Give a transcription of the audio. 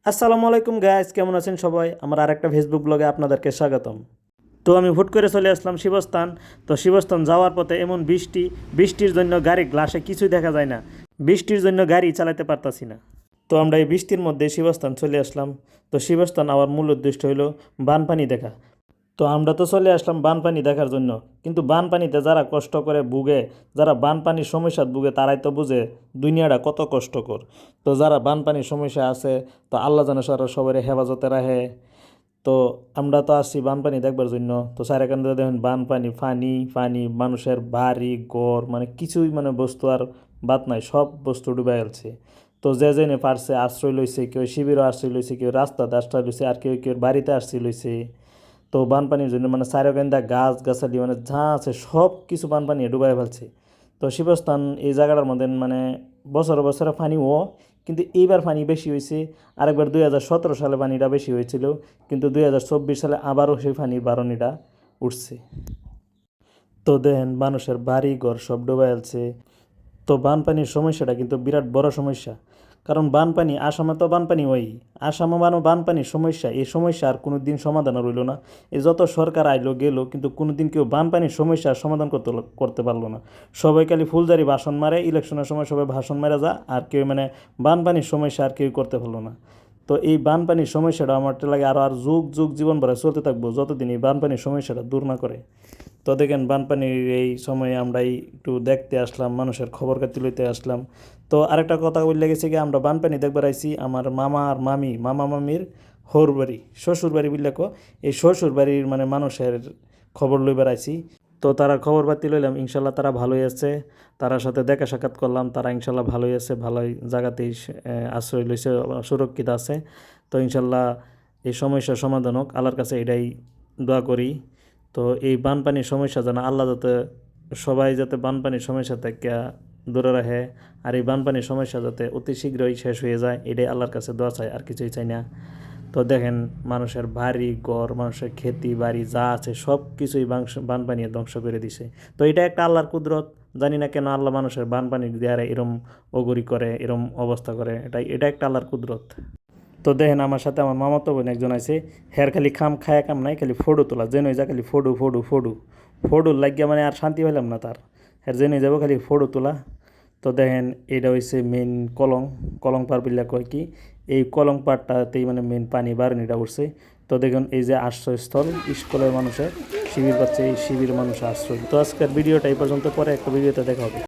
আসসালামু আলাইকুম গাইস, কেমন আছেন সবাই? আমার আরেকটা ফেসবুক ব্লগে আপনাদেরকে স্বাগতম। তো আমি হুট করে চলে আসলাম শিবস্থান। তো শিবস্থান যাওয়ার পথে এমন বৃষ্টির জন্য গাড়ি গ্লাসে কিছুই দেখা যায় না। বৃষ্টির জন্য গাড়ি চালাতে পারতাছি না। তো আমরা এই বৃষ্টির মধ্যে শিবস্থান চলে আসলাম। তো শিবস্থান আমার মূল উদ্দেশ্য হলো বানপানি দেখা। তো আমরা তো চলে আসলাম বানপানি দেখার জন্য, কিন্তু বানপানিতে যারা কষ্ট করে ভুগে, যারা বানপানির সমস্যায় ভুগে তারাই তো বুঝে দুনিয়াটা কত কষ্টকর। তো যারা বানপানির সমস্যা আছে, তো আল্লাহ জানে সারা সবাই হেফাজতে রাখে। তো আমরা তো আসছি বানপানি দেখবার জন্য। তো চারিখান দিয়ে দেখেন বানপানি, ফানি ফানি, মানুষের বাড়ি ঘর মানে কিছুই মানে বস্তু আর বাদ নাই, সব বস্তু ডুবে গেছে। তো যে জেনে পারছে আশ্রয় লইছে, কেউ শিবিরও আশ্রয় লইছে, কেউ রাস্তাতে আশ্রয় লইছে, আর কেউ কেউ বাড়িতে আশ্রয় লইছে। তো বানপানির জন্য মানে চারোখানটা গাছ গাছালি মানে যা আছে সব কিছু বানপানি ডুবাই ফেলছে। তো শিবস্থান এই জায়গাটার মধ্যে মানে বছরে বছরে পানিও, কিন্তু এইবার পানি বেশি হয়েছে। আরেকবার 2017 সালে পানিটা বেশি হয়েছিল, কিন্তু 2024 সালে আবারও সেই পানির বারণিটা উঠছে। তো দেখেন মানুষের বাড়ি ঘর সব ডুবে যাচ্ছে। তো বানপানির সমস্যাটা কিন্তু বিরাট বড় সমস্যা। কারণ বানপানি আসামে তো বানপানি হয়, আসামে মানে বানপানির সমস্যা, এই সমস্যা আর কোনো দিন সমাধান রইল না। এই যত সরকার আইলো গেল, কিন্তু কোনো দিন কেউ বানপানির সমস্যার সমাধান করতে পারলো না। সবাই খালি ফুলজারি ভাষণ মারে, ইলেকশনের সময় সবাই ভাষণ মারা যা, আর কেউ মানে বানপানির সমস্যা আর কেউ করতে পারলো না। তো এই বানপানির সমস্যাটা আমার লাগে আরও আর যুগ যুগ জীবন ভরে চলতে থাকবো, যতদিন এই বানপানির সমস্যাটা দূর না করে। তো দেখেন বানপানির এই সময়ে আমরা একটু দেখতে আসলাম, মানুষের খবর কাটি লইতে আসলাম। তো আরেকটা কথা বললে গেছে কি, আমরা বানপানি দেখবার আইছি আমার মামা আর মামি, মামা মামির হৌর বাড়ি, শ্বশুর বাড়ি বললে এই শ্বশুর বাড়ির মানে মানুষের খবর লইবার আইছি। তো তারা খবর পাতি লইলাম, ইনশাল্লাহ তারা ভালোই আছে। তারার সাথে দেখা সাক্ষাৎ করলাম, তারা ইনশাল্লাহ ভালোই আছে, ভালোই জায়গাতেই আশ্রয় লইছে, সুরক্ষিত আছে। তো ইনশাল্লাহ এই সমস্যার সমাধান হোক, আল্লাহর কাছে এটাই দোয়া করি। তো এই বানপানির সমস্যা যেন আল্লাহ যাতে সবাই যাতে বানপানির সমস্যা থেকে দূরে রাখে, আর এই বানপানির সমস্যা যাতে অতি শীঘ্রই শেষ হয়ে যায়, এটাই আল্লাহর কাছে দোয়া চাই, আর কিছুই চাই না। তো দেখেন মানুষের বাড়ি ঘর, মানুষের খেতি বাড়ি যা আছে সব কিছুই বানপানি ধ্বংস করে দিছে। তো এটা একটা আল্লাহর কুদরত। জানি না কেন আল্লাহ মানুষের বানপানি দেওয়ার এরম অগরি করে, এরম অবস্থা করে, এটা একটা আল্লাহর কুদরত। তো দেখেন আমার সাথে আমার মামাতো বোন একজন আছে, হের খালি খায়া কাম নাই, খালি ফটো তোলা, যেন যা খালি ফটো ফটো ফটো ফটো লাগিয়া মানে আর শান্তি পাইলাম না তার। হের যেন যাবো খালি ফটো তোলা। তো দেখেন এটা হচ্ছে মেন কলং পার বিল্লা কয় কি, এই কলং পাড়টাতেই মানে মেন পানি বারণিটা উঠছে। তো দেখুন এই যে আশ্রয়স্থল স্কুলের মানুষের শিবির পাচ্ছে, এই শিবির মানুষ আশ্রয়। তো আজকের ভিডিওটা এই পর্যন্ত, পরে একটা ভিডিওতে দেখা হবে।